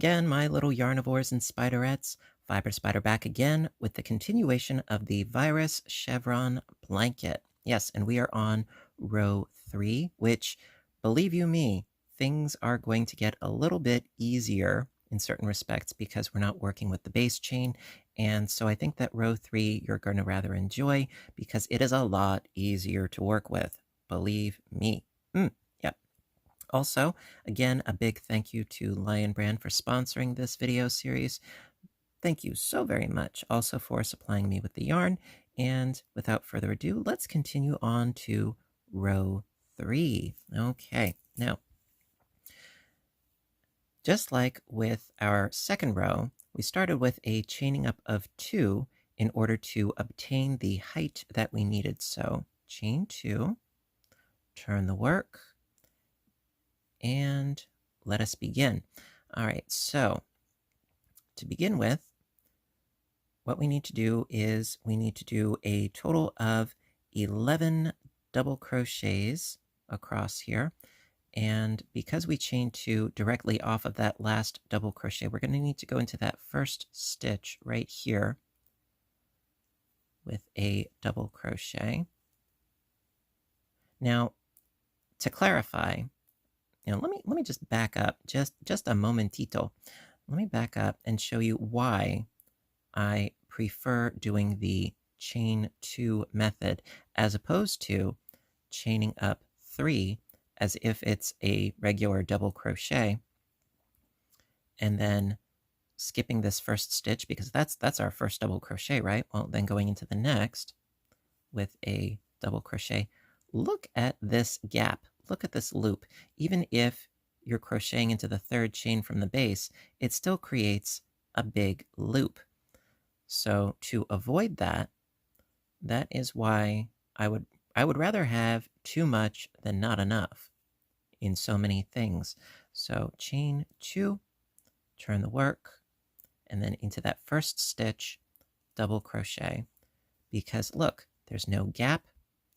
again, my little yarnivores and spiderettes. Fiber Spider back again with the continuation of the virus chevron blanket. Yes, and we are on row 3, which, believe you me, things are going to get a little bit easier in certain respects because we're not working with the base chain. And so I think that row 3 you're going to rather enjoy because it is a lot easier to work with. Believe me. Yep. Also, again, a big thank you to Lion Brand for sponsoring this video series. Thank you so very much also for supplying me with the yarn. And without further ado, let's continue on to row 3. Okay, now, just like with our second row, we started with a chaining up of 2 in order to obtain the height that we needed. So chain 2, turn the work, and let us begin. All right, so to begin with, what we need to do is we need to do a total of 11 double crochets across here. And because we chained 2 directly off of that last double crochet, we're going to need to go into that first stitch right here with a double crochet. Now, to clarify, let me just back up just a momentito. Let me back up and show you why I prefer doing the chain 2 method as opposed to chaining up 3 as if it's a regular double crochet and then skipping this first stitch because that's our first double crochet, right? Well, then going into the next with a double crochet. Look at this gap. Look at this loop. Even if you're crocheting into the third chain from the base, it still creates a big loop. So to avoid that, that is why I would rather have too much than not enough in so many things. So chain 2, turn the work, and then into that first stitch, double crochet. Because look, there's no gap.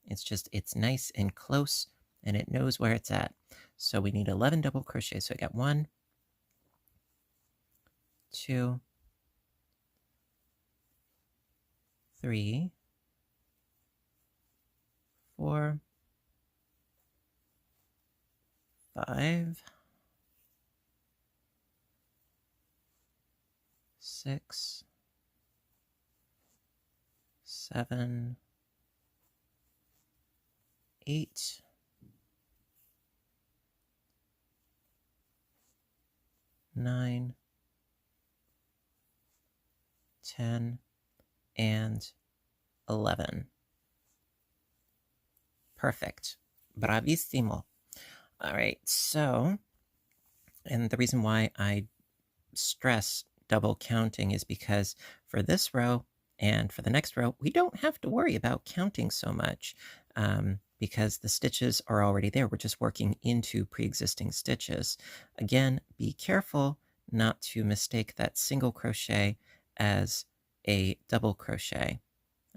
It's nice and close, and it knows where it's at. So we need 11 double crochets. So I got 1, 2, 3, 4, 5, 6, 7, 8, 9, 10, and 11. Perfect. Bravissimo. All right, so, and the reason why I stress double counting is because for this row and for the next row, we don't have to worry about counting so much because the stitches are already there. We're just working into pre-existing stitches. Again, be careful not to mistake that single crochet as a double crochet.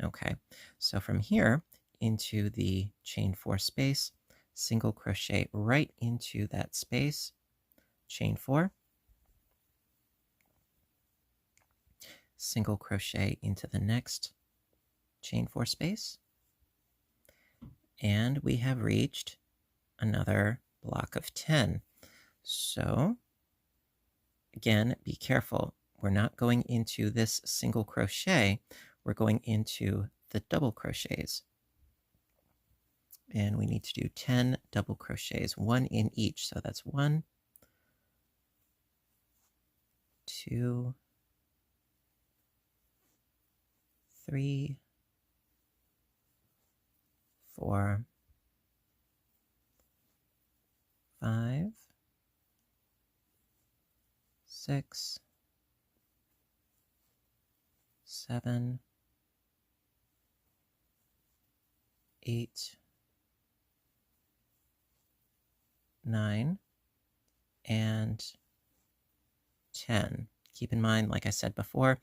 Okay, so from here into the chain 4 space, single crochet right into that space, chain 4, single crochet into the next chain 4 space, and we have reached another block of 10. So again, be careful. We're not going into this single crochet. We're going into the double crochets. And we need to do 10 double crochets, 1 in each. So that's 1, 2, 3, 4, 5, 6, 7, 8, 9, and 10. Keep in mind, like I said before,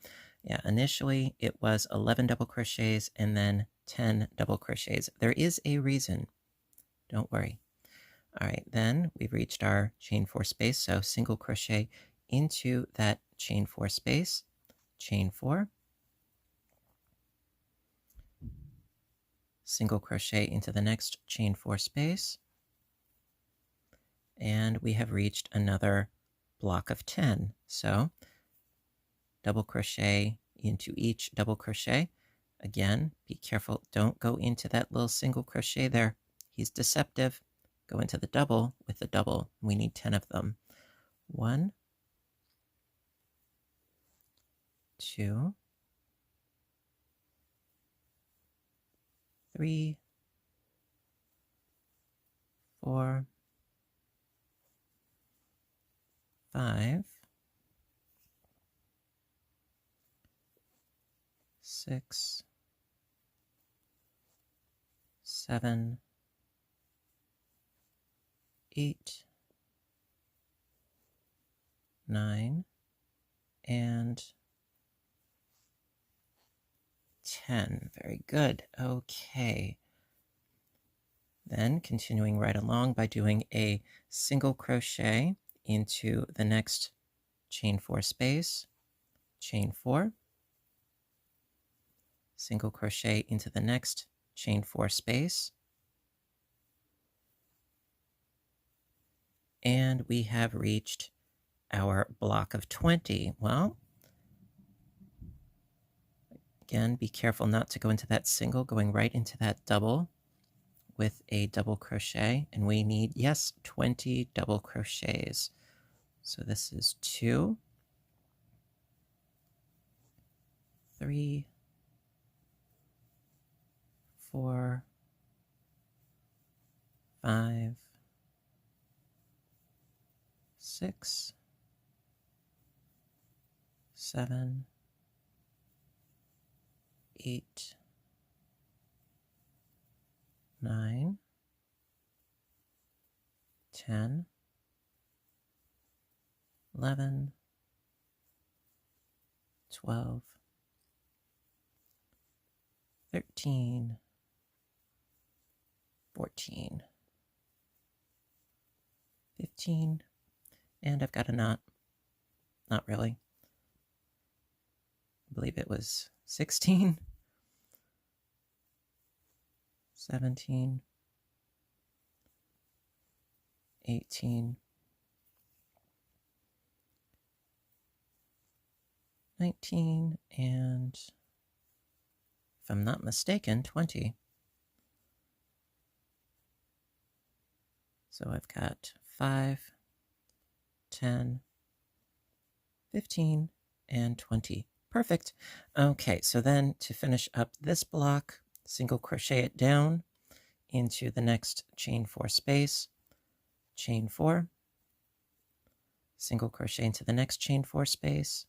initially it was 11 double crochets and then 10 double crochets. There is a reason. Don't worry. All right, then we've reached our chain 4 space, so single crochet into that chain 4 space, chain 4, single crochet into the next chain 4 space, and we have reached another block of 10. So double crochet into each double crochet. Again, be careful, don't go into that little single crochet there. He's deceptive. Go into the double with the double. We need 10 of them. 1, 2, 3, 4, 5, 6, 7, 8, 9, and 10. Very good. Okay. Then continuing right along by doing a single crochet into the next chain 4 space, chain 4, single crochet into the next chain 4 space, and we have reached our block of 20. Well, again, be careful not to go into that single, going right into that double with a double crochet, and we need, yes, 20 double crochets. So this is 2, 3, 4, 5, 6, 7, 8, 9, 10, 11, 12, 13, 14, 15, and I've got a knot. Not really. I believe it was 16, 17, 18, 19, and if I'm not mistaken, 20. So I've got 5, 10, 15, and 20. Perfect. Okay, so then to finish up this block, single crochet it down into the next chain 4 space, chain 4, single crochet into the next chain 4 space,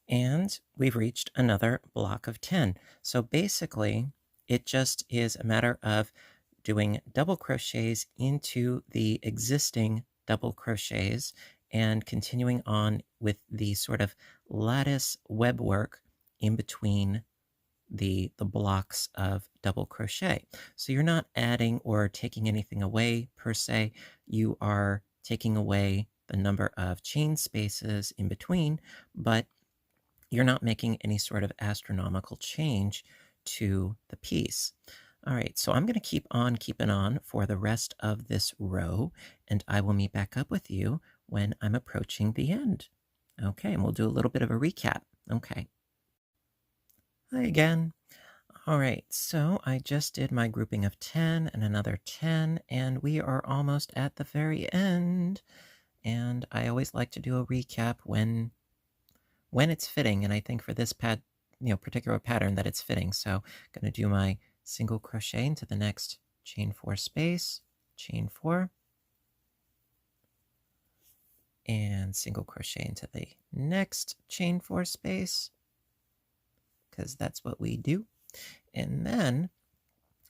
and we've reached another block of 10. So basically, it just is a matter of doing double crochets into the existing double crochets and continuing on with the sort of lattice web work in between the blocks of double crochet. So you're not adding or taking anything away per se. You are taking away the number of chain spaces in between, but you're not making any sort of astronomical change to the piece. All right, so I'm going to keep on keeping on for the rest of this row, and I will meet back up with you when I'm approaching the end. Okay, and we'll do a little bit of a recap. Okay. Hi again. All right, so I just did my grouping of 10 and another 10, and we are almost at the very end. And I always like to do a recap when it's fitting, and I think for this particular pattern that it's fitting. So I'm going to do my single crochet into the next chain 4 space, chain 4, and single crochet into the next chain 4 space, because that's what we do. And then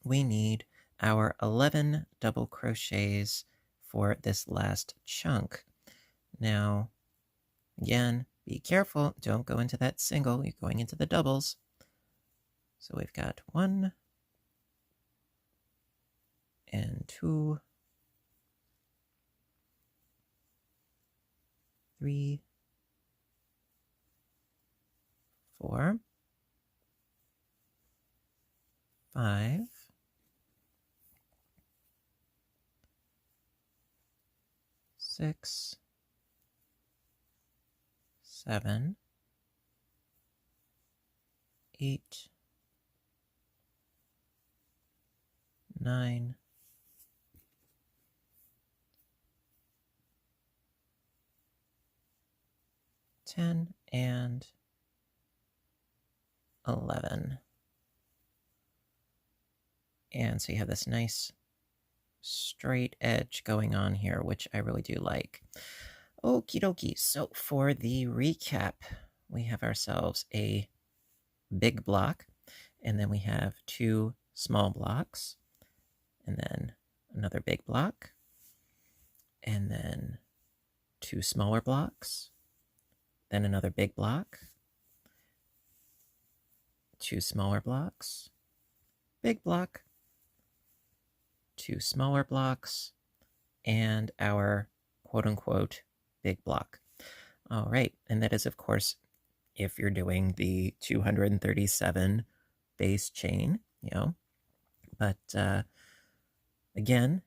we need our 11 double crochets for this last chunk. Now, again, be careful, don't go into that single, you're going into the doubles. So we've got 1 and 2 3, 4, 5, 6, 7, 8, 9, 10, and 11. And so you have this nice straight edge going on here, which I really do like. Okie dokie. So for the recap, we have ourselves a big block, and then we have 2 small blocks, and then another big block, and then 2 smaller blocks, then another big block, 2 smaller blocks, big block, 2 smaller blocks, and our quote-unquote big block. All right, and that is, of course, if you're doing the 237 base chain, but again,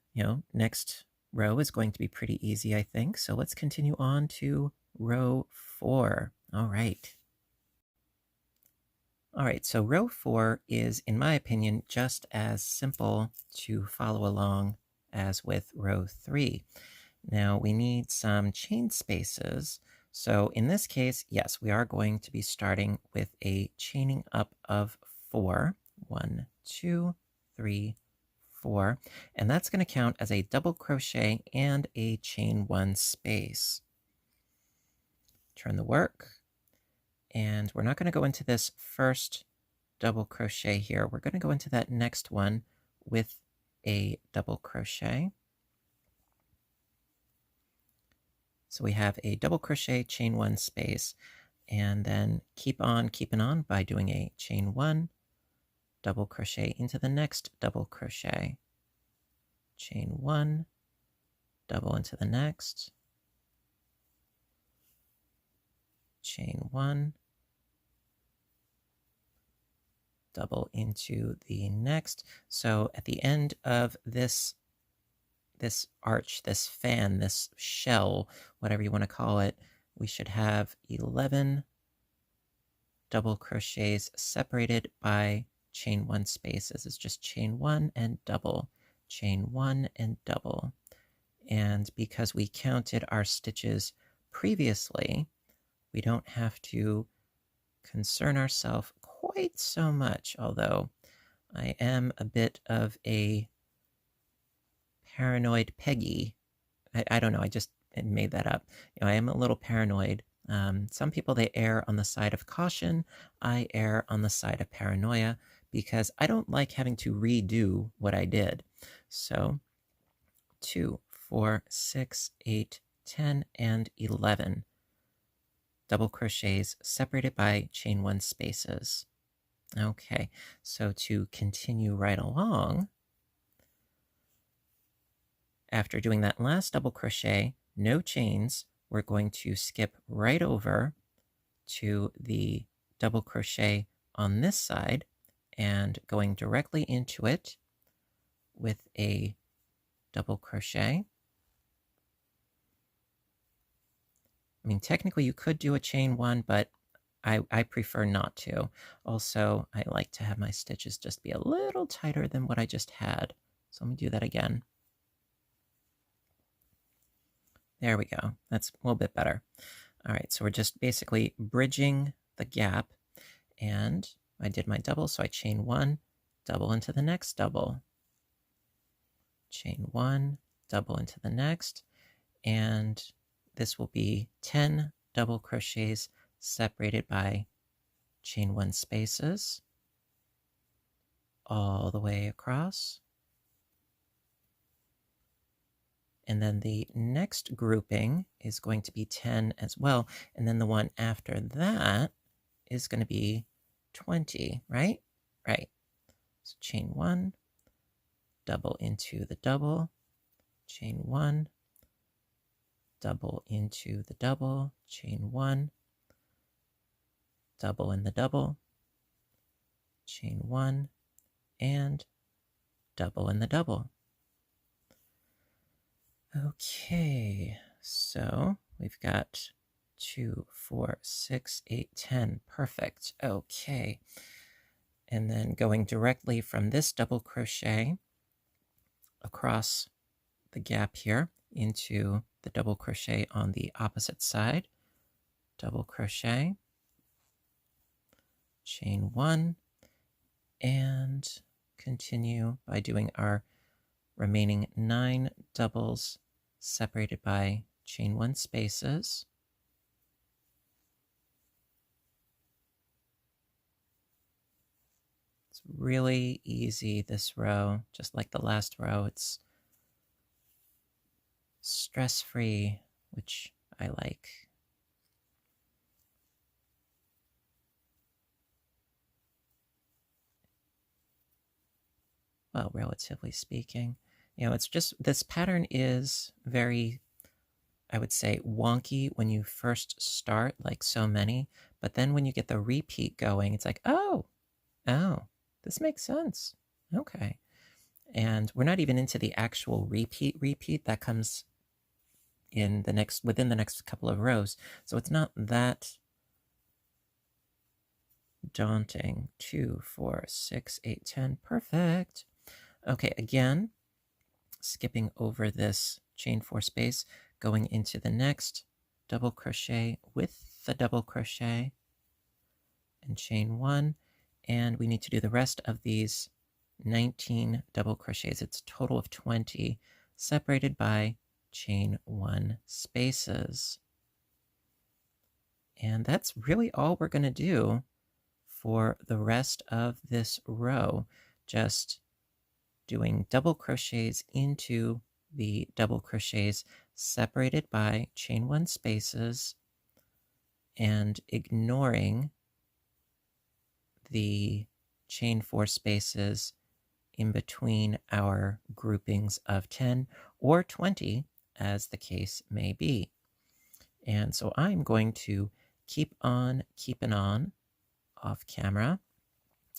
next row is going to be pretty easy, I think. So let's continue on to row 4. All right. All right, so row 4 is, in my opinion, just as simple to follow along as with row 3. Now we need some chain spaces. So in this case, yes, we are going to be starting with a chaining up of 4. 1, 2, 3, 4. And that's going to count as a double crochet and a chain 1 space. Turn the work. And we're not going to go into this first double crochet here. We're going to go into that next one with a double crochet. So we have a double crochet, chain 1 space, and then keep on keeping on by doing a chain 1, double crochet into the next double crochet, chain 1, double into the next, chain 1, double into the next. So at the end of this arch, this fan, this shell, whatever you want to call it, we should have 11 double crochets separated by chain 1 spaces. It's just chain 1 and double, chain 1 and double. And because we counted our stitches previously, we don't have to concern ourselves quite so much, although I am a bit of a paranoid Peggy. I don't know, I just made that up. I am a little paranoid. Some people, they err on the side of caution. I err on the side of paranoia because I don't like having to redo what I did. So 2, 4, 6, 8, 10, and 11 double crochets separated by chain 1 spaces. Okay, so to continue right along, after doing that last double crochet, no chains, we're going to skip right over to the double crochet on this side and going directly into it with a double crochet. I mean, technically you could do a chain 1, but I prefer not to. Also, I like to have my stitches just be a little tighter than what I just had. So let me do that again. There we go. That's a little bit better. All right, so we're just basically bridging the gap, and I did my double, so I chain 1, double into the next double, chain 1, double into the next, and this will be 10 double crochets separated by chain 1 spaces all the way across. And then the next grouping is going to be 10 as well. And then the one after that is going to be 20, right? Right. So chain 1, double into the double, chain 1, double into the double, chain 1, double in the double, chain 1, and double in the double. Okay, so we've got 2, 4, 6, 8, 10. Perfect. Okay. And then going directly from this double crochet across the gap here into the double crochet on the opposite side, double crochet, chain 1, and continue by doing our remaining 9 doubles separated by chain 1 spaces. It's really easy, this row, just like the last row. It's stress-free, which I like. Well, relatively speaking. It's just, this pattern is very, I would say, wonky when you first start, like so many, but then when you get the repeat going, it's like, oh, this makes sense. Okay. And we're not even into the actual repeat that comes in within the next couple of rows. So it's not that daunting. 2, 4, 6, 8, 10. Perfect. Okay, again, skipping over this chain 4 space, going into the next double crochet with the double crochet and chain 1, and we need to do the rest of these 19 double crochets. It's a total of 20 separated by chain 1 spaces. And that's really all we're going to do for the rest of this row, just doing double crochets into the double crochets separated by chain 1 spaces and ignoring the chain 4 spaces in between our groupings of 10 or 20, as the case may be. And so I'm going to keep on keeping on off camera,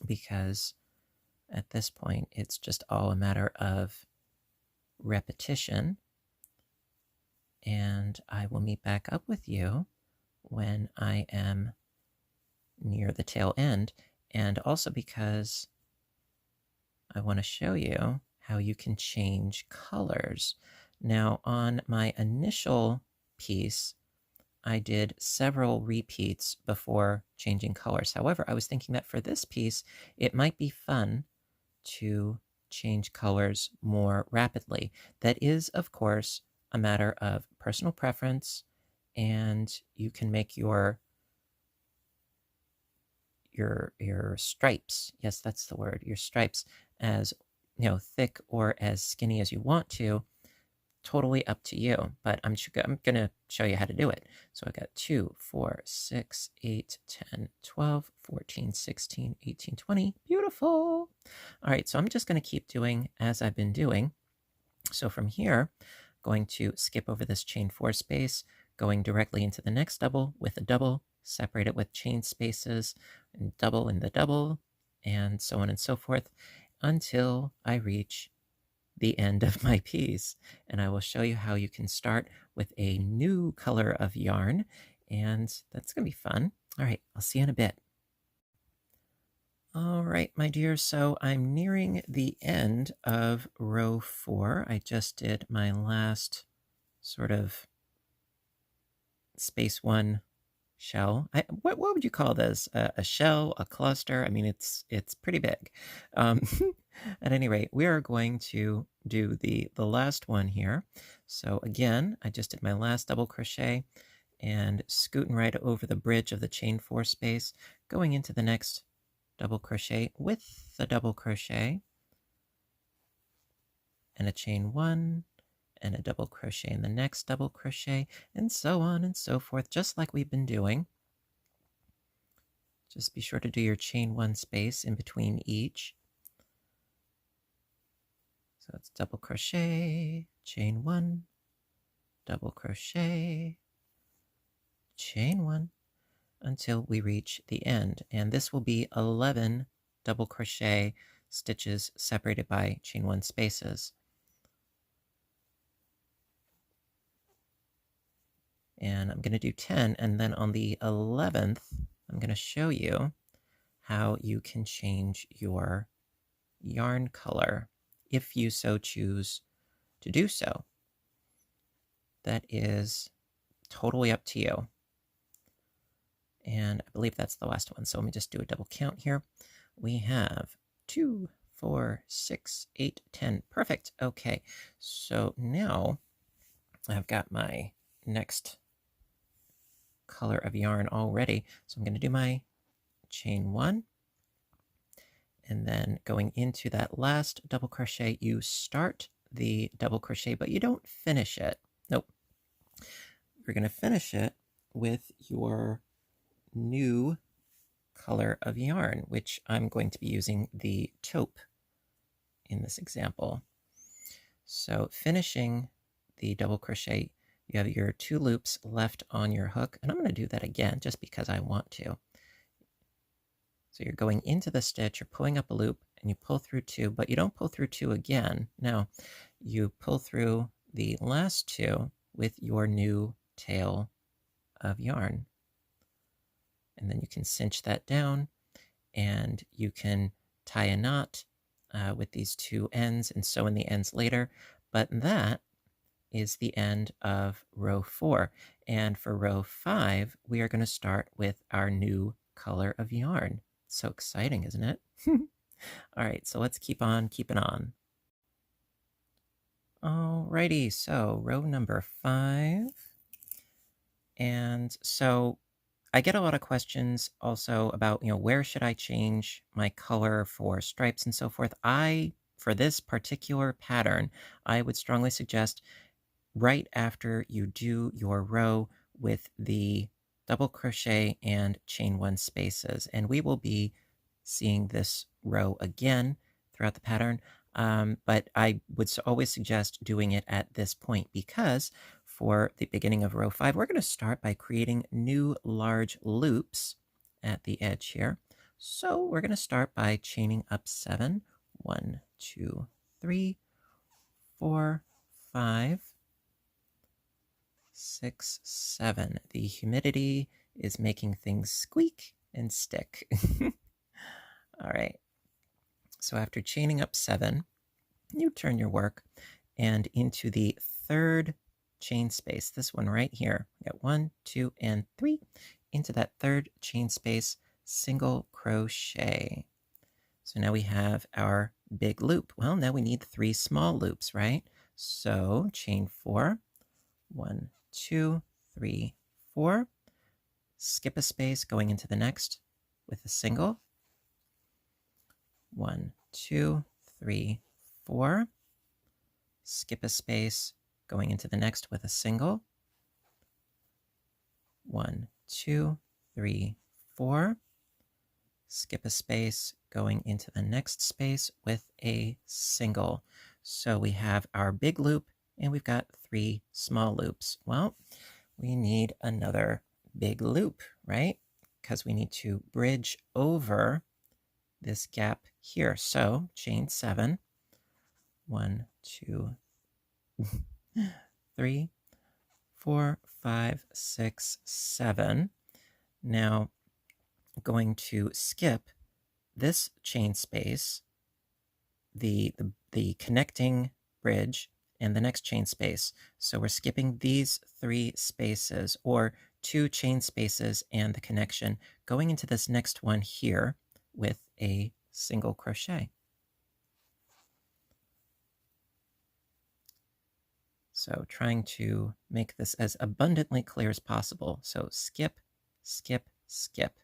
because at this point it's just all a matter of repetition. And I will meet back up with you when I am near the tail end, and also because I want to show you how you can change colors. Now, on my initial piece, I did several repeats before changing colors. However, I was thinking that for this piece, it might be fun to change colors more rapidly. That is, of course, a matter of personal preference, and you can make your stripes, yes, that's the word, your stripes, as thick or as skinny as you want to. Totally up to you, but I'm going to show you how to do it. So I got 2, 4, 6, 8, 10, 12, 14, 16, 18, 20. Beautiful. All right, so I'm just going to keep doing as I've been doing. So from here, going to skip over this chain 4 space, going directly into the next double with a double, separate it with chain spaces, and double in the double, and so on and so forth, until I reach the end of my piece. And I will show you how you can start with a new color of yarn, and that's going to be fun. All right, I'll see you in a bit. All right, my dear, so I'm nearing the end of row 4. I just did my last sort of space 1 shell. What would you call this? A shell, a cluster? I mean, it's pretty big. At any rate, we are going to do the last one here. So again, I just did my last double crochet and scooting right over the bridge of the chain 4 space, going into the next double crochet with the double crochet and a chain 1 and a double crochet in the next double crochet, and so on and so forth, just like we've been doing. Just be sure to do your chain 1 space in between each. So it's double crochet, chain 1, double crochet, chain 1 until we reach the end. And this will be 11 double crochet stitches separated by chain 1 spaces. And I'm going to do 10, and then on the 11th, I'm going to show you how you can change your yarn color if you so choose to do so. That is totally up to you. And I believe that's the last one. So let me just do a double count here. We have 2, 4, 6, 8, 10. Perfect. Okay. So now I've got my next color of yarn all ready. So I'm going to do my chain 1. And then going into that last double crochet, you start the double crochet, but you don't finish it. Nope. You're going to finish it with your new color of yarn, which I'm going to be using the taupe in this example. So finishing the double crochet, you have your 2 loops left on your hook, and I'm going to do that again just because I want to. So you're going into the stitch, you're pulling up a loop, and you pull through 2, but you don't pull through 2 again. Now, you pull through the last 2 with your new tail of yarn. And then you can cinch that down, and you can tie a knot with these 2 ends and sew in the ends later. But that is the end of row 4. And for row 5, we are going to start with our new color of yarn. So exciting, isn't it? All right, so let's keep on keeping on. Alrighty, so row number 5. And so I get a lot of questions also about, where should I change my color for stripes and so forth. For this particular pattern, I would strongly suggest right after you do your row with the double crochet and chain 1 spaces. And we will be seeing this row again throughout the pattern. But I would always suggest doing it at this point, because for the beginning of row 5, we're going to start by creating new large loops at the edge here. So we're going to start by chaining up 7. 1, 2, 3, 4, 5, 6, 7. The humidity is making things squeak and stick. All right. So after chaining up 7, you turn your work and into the 3rd chain space, this one right here. We got 1, 2, and 3. Into that 3rd chain space, single crochet. So now we have our big loop. Well, now we need 3 small loops, right? So chain 4, 1, 2, 3, 4. Skip a space going into the next with a single. 1, 2, 3, 4. Skip a space going into the next with a single. 1, 2, 3, 4. Skip a space going into the next space with a single. So we have our big loop and we've got 3 small loops. Well, we need another big loop, right? Because we need to bridge over this gap here. So chain 7. 1, 2, 3, 4, 5, 6, 7. Now going to skip this chain space, the connecting bridge, and the next chain space. So we're skipping these 3 spaces, or 2 chain spaces and the connection, going into this next one here with a single crochet. So trying to make this as abundantly clear as possible. So skip, skip, skip,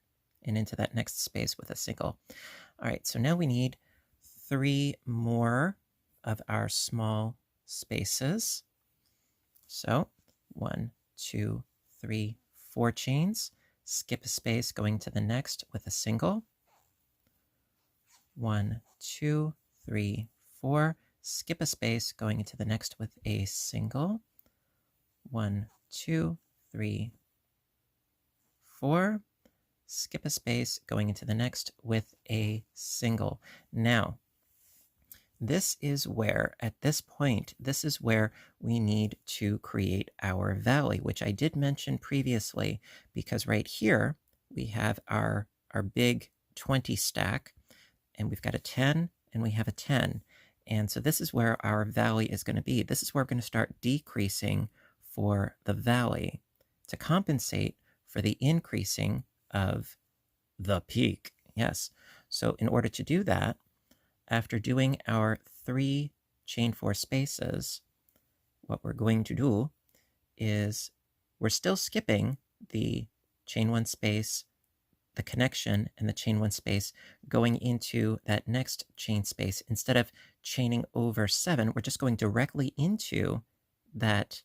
and into that next space with a single. All right, so now we need 3 more of our small spaces. So 1, 2, 3, 4 chains. Skip a space going to the next with a single. 1, 2, 3, 4. Skip a space going into the next with a single. 1, 2, 3, 4. Skip a space, going into the next with a single. Now, this is where, at this point, this is where we need to create our valley, which I did mention previously, because right here we have our big 20 stack, and we've got a 10, and we have a 10. And so this is where our valley is going to be. This is where we're going to start decreasing for the valley to compensate for the increasing of the peak. Yes. So in order to do that, after doing our 3 chain 4 spaces, what we're going to do is we're still skipping the chain 1 space, the connection, and the chain 1 space going into that next chain space. Instead of chaining over 7, we're just going directly into that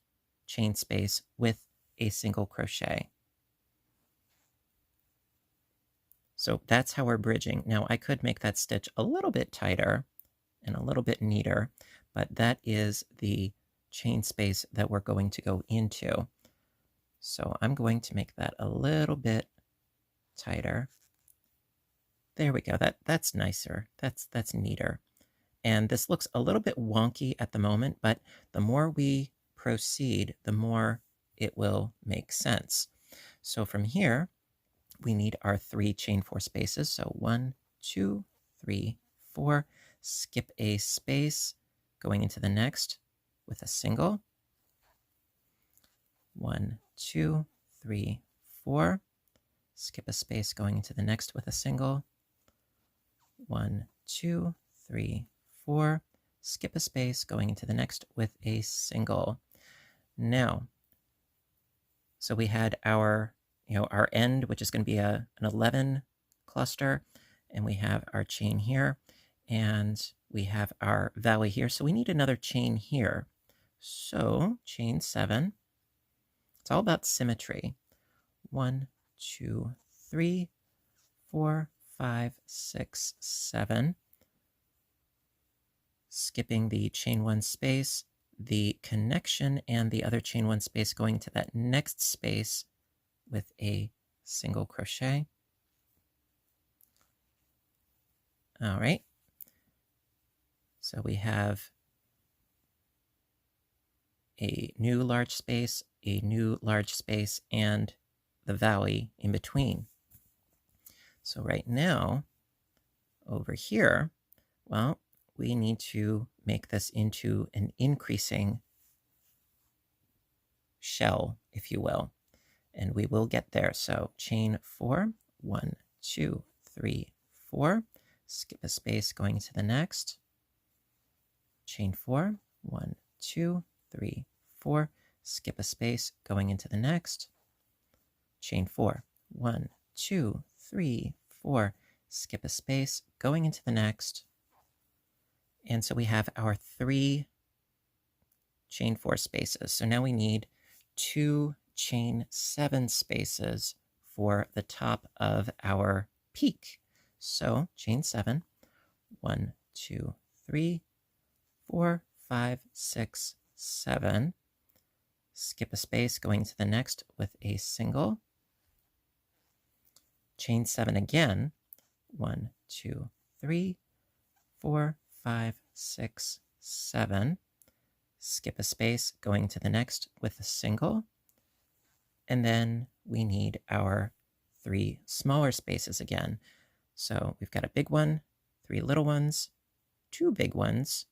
chain space with a single crochet. So that's how we're bridging. Now I could make that stitch a little bit tighter and a little bit neater, but that is the chain space that we're going to go into. So I'm going to make that a little bit tighter. There we go. That's nicer. That's neater. And this looks a little bit wonky at the moment, but the more we proceed, the more it will make sense. So from here, we need our 3 chain 4 spaces. So 1, 2, 3, 4. Skip a space, going into the next with a single. 1, 2, 3, 4. Skip a space, going into the next with a single. 1, 2, 3, 4. Skip a space, going into the next with a single. Now, so we had our our end, which is going to be an 11 cluster, and we have our chain here, and we have our valley here. So we need another chain here. So chain 7. It's all about symmetry. 1, 2, 3, 4, 5, 6, 7. Skipping the chain 1 space, the connection, and the other chain 1 space, going to that next space with a single crochet. All right. So we have a new large space, a new large space, and the valley in between. So right now, over here, well, we need to make this into an increasing shell, if you will. And we will get there. So chain 4, 1, 2, 3, 4. Skip a space, going to the next. Chain 4, 1, 2, 3, 4. Skip a space, going into the next. Chain 4, 1, 2, 3, 4. Skip a space, going into the next. And so we have our 3 chain 4 spaces. So now we need 2 chain 7 spaces for the top of our peak. So chain 7, 1, 2, 3, 4, 5, 6, 7. Skip a space, going to the next with a single. Chain 7 again. 1, 2, 3, 4, 5, 6, 7. Skip a space, going to the next with a single. And then we need our 3 smaller spaces again. So we've got a big one, 3 little ones, 2 big ones,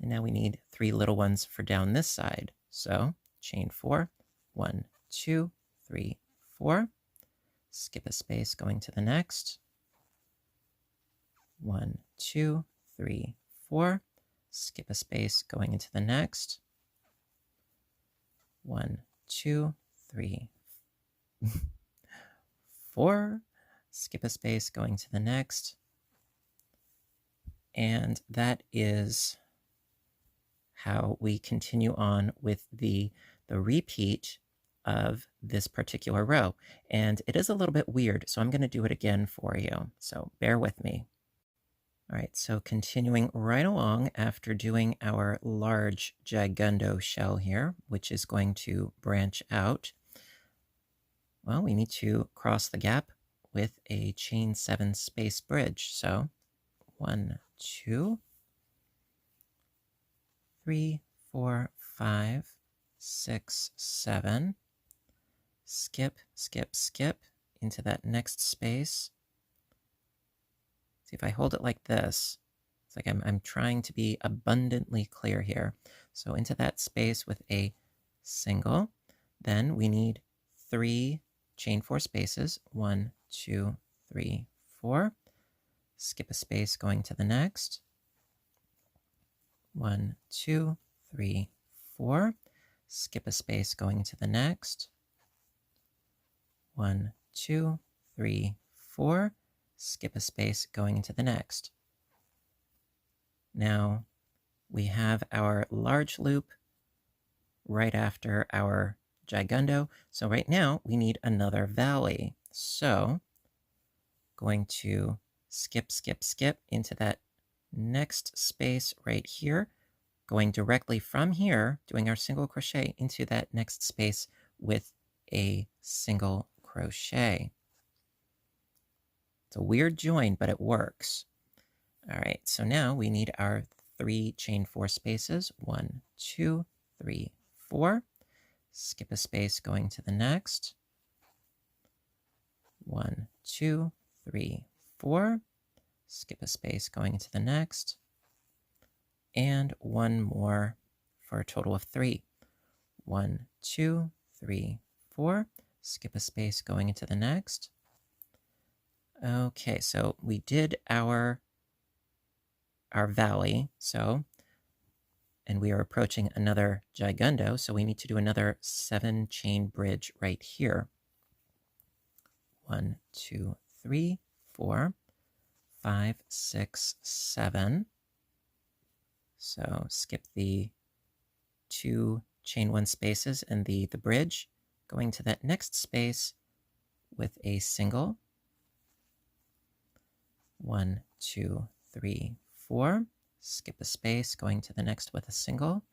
and now we need 3 little ones for down this side. So chain 4, 1, 2, 3, 4. Skip a space, going to the next. 1, 2, 3, 4. Skip a space, going into the next. 1, 2, 3, 4. Skip a space, going to the next. And that is how we continue on with the repeat of this particular row. And it is a little bit weird, so I'm going to do it again for you. So bear with me. All right, so continuing right along after doing our large gigundo shell here, which is going to branch out, well, we need to cross the gap with a chain 7 space bridge. So 1, 2, 3, 4, 5, 6, 7. Skip, skip, skip into that next space. See, if I hold it like this, it's like I'm trying to be abundantly clear here. So into that space with a single. Then we need 3 chain 4 spaces. 1, 2, 3, 4. Skip a space going to the next. 1, 2, 3, 4. Skip a space going to the next. 1, 2, 3, 4. Skip a space going into the next. Now we have our large loop right after our gigundo. So right now we need another valley. So going to skip, skip, skip into that next space right here, going directly from here, doing our single crochet into that next space with a single crochet. It's a weird join, but it works. All right, so now we need our 3 chain 4 spaces. 1, 2, 3, 4. Skip a space going to the next. 1, 2, 3, 4. Skip a space going into the next. And one more for a total of 3. 1, 2, 3, 4. Skip a space going into the next. Okay, so we did our valley, and we are approaching another gigundo, so we need to do another 7 chain bridge right here. 1, 2, 3, 4, 5, 6, 7. So skip the 2 chain 1 spaces and the bridge, going to that next space with a single. 1, 2, 3, 4. Skip a space, going to the next with a single.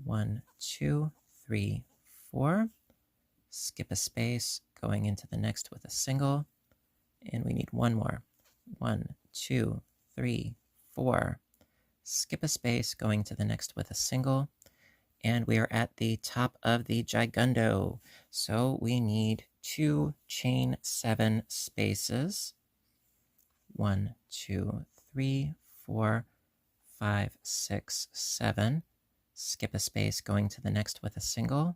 1, 2, 3, 4. Skip a space, going into the next with a single. And we need one more. 1, 2, 3, 4. Skip a space, going to the next with a single. And we are at the top of the gigundo. So we need 2 chain 7 spaces. 1, 2, 3, 4, 5, 6, 7. Skip a space, going to the next with a single.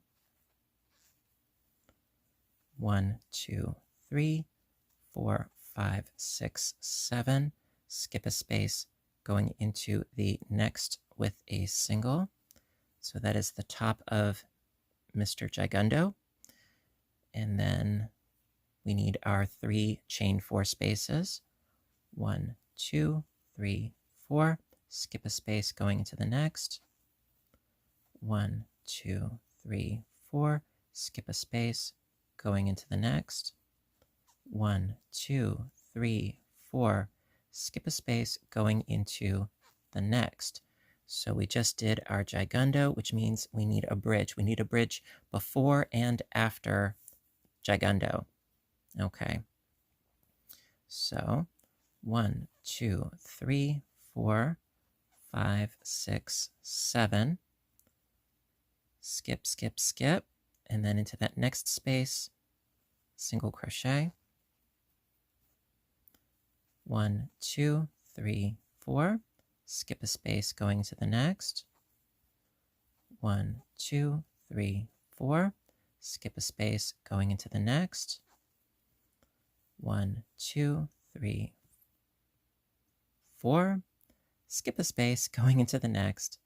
1, 2, 3, 4, 5, 6, 7. Skip a space, going into the next with a single. So that is the top of Mr. Gigundo. And then we need our 3 chain 4 spaces. 1, 2, 3, 4. Skip a space, going into the next. 1, 2, 3, 4. Skip a space, going into the next. 1, 2, 3, 4. Skip a space, going into the next. So we just did our gigundo, which means we need a bridge. We need a bridge before and after gigundo. Okay. So 1, 2, 3, 4, 5, 6, 7. Skip, skip, skip. And then into that next space, single crochet. 1, 2, 3, 4. Skip a space, going to the next. 1, 2, 3, 4. Skip a space, going into the next. 1, 2, 3, 4. Skip a space, going into the next.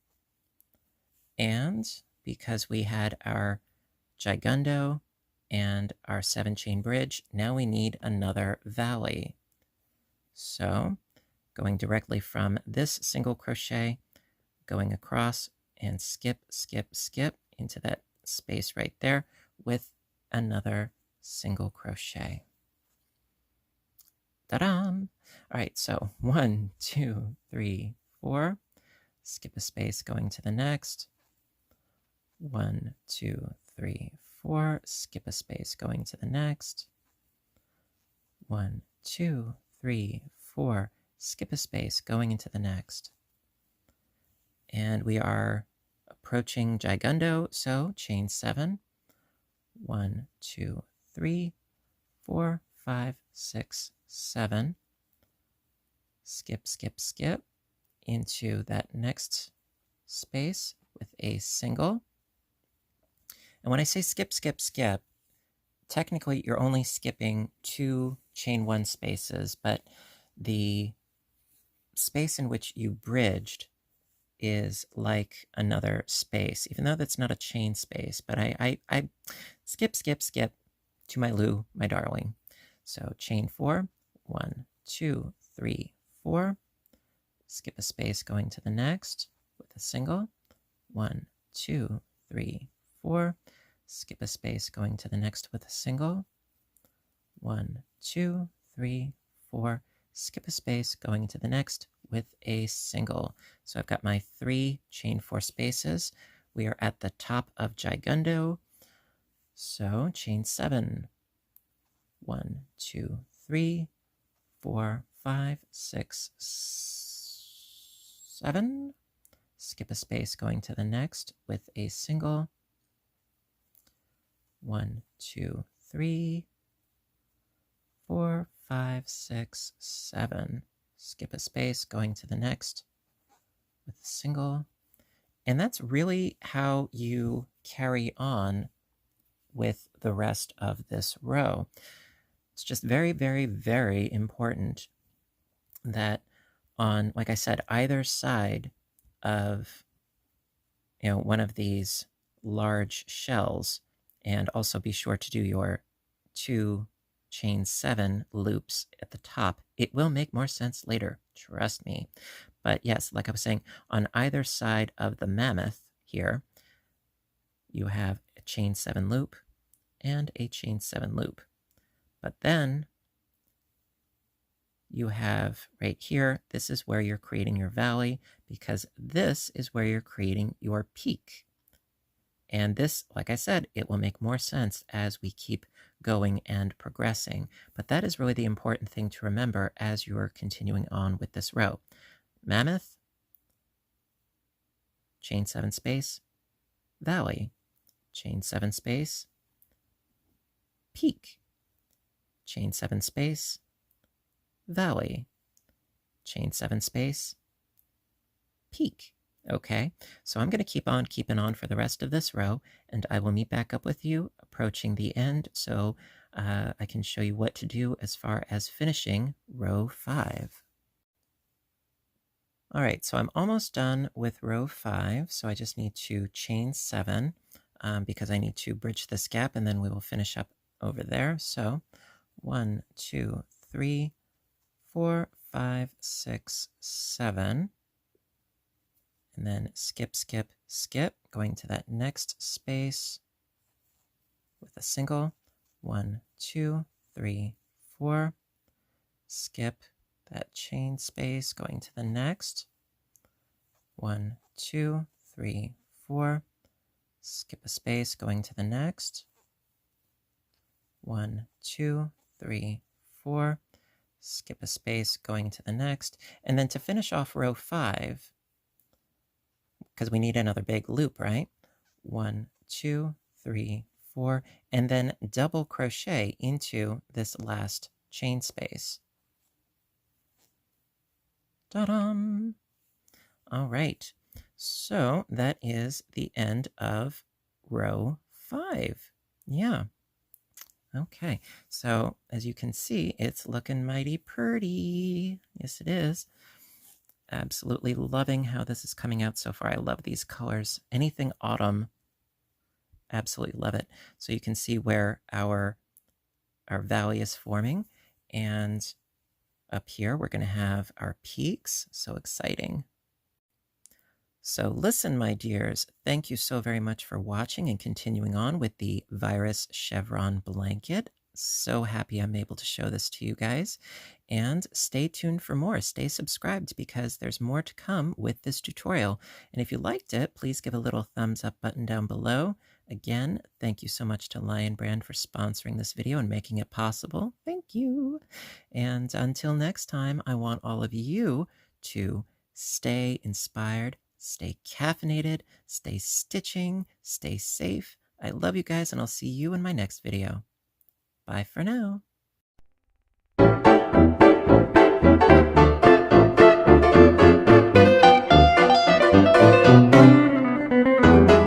And because we had our gigundo and our 7 chain bridge, now we need another valley. So going directly from this single crochet, going across and skip, skip, skip into that space right there with another single crochet. Ta-da! All right, so 1, 2, 3, 4. Skip a space going to the next. 1, 2, 3, 4. Skip a space going to the next. 1, 2, 3, 4. Skip a space going into the next. And we are approaching gigundo, so chain 7. 1, 2, 3, 4, 5, 6, 7. Skip, skip, skip into that next space with a single. And when I say skip, skip, skip, technically you're only skipping 2 chain 1 spaces, but the space in which you bridged is like another space, even though that's not a chain space. But I skip, skip, skip to my Lou, my darling. So chain 4, 1, 2, 3, 4. Skip a space going to the next with a single. 1, 2, 3, 4. Skip a space going to the next with a single. 1, 2, 3, 4. Skip a space going to the next with a single. So I've got my 3 chain 4 spaces. We are at the top of gigundo. So chain 7. 1, 2, 3, 4, 5, 6, 7. Skip a space going to the next with a single. 1, 2, 3, 4, 5, 6, 7. Skip a space going to the next with a single. And that's really how you carry on with the rest of this row. It's just very, very, very important that on, like I said, either side of one of these large shells, and also be sure to do your 2 chain 7 loops at the top. It will make more sense later, trust me. But yes, like I was saying, on either side of the mammoth here, you have a chain 7 loop and a chain 7 loop. But then you have right here, this is where you're creating your valley, because this is where you're creating your peak. And this, like I said, it will make more sense as we keep going and progressing. But that is really the important thing to remember as you're continuing on with this row. Mammoth, chain 7 space, valley, chain 7 space, peak, chain 7 space, valley, chain 7 space, peak. Okay, so I'm going to keep on keeping on for the rest of this row, and I will meet back up with you approaching the end so I can show you what to do as far as finishing row 5. All right, so I'm almost done with row 5, so I just need to chain 7 because I need to bridge this gap, and then we will finish up over there. So 1, 2, 3, 4, 5, 6, 7. And then skip, skip, skip, going to that next space with a single. 1, 2, 3, 4. Skip that chain space, going to the next. 1, 2, 3, 4. Skip a space, going to the next. 1, 2, 3, 4. Skip a space, going to the next. And then to finish off row 5, because we need another big loop, right? 1, 2, 3, 4, and then double crochet into this last chain space. Ta-dam! All right, so that is the end of row 5. Yeah. Okay, so as you can see, it's looking mighty pretty. Yes, it is. Absolutely loving how this is coming out so far. I love these colors. Anything autumn, absolutely love it. So you can see where our valley is forming, and up here we're going to have our peaks. So exciting. So listen, my dears, thank you so very much for watching and continuing on with the virus chevron blanket. So happy I'm able to show this to you guys. And stay tuned for more. Stay subscribed because there's more to come with this tutorial. And if you liked it, please give a little thumbs up button down below. Again, thank you so much to Lion Brand for sponsoring this video and making it possible. Thank you. And until next time, I want all of you to stay inspired, stay caffeinated, stay stitching, stay safe. I love you guys, and I'll see you in my next video. Bye for now.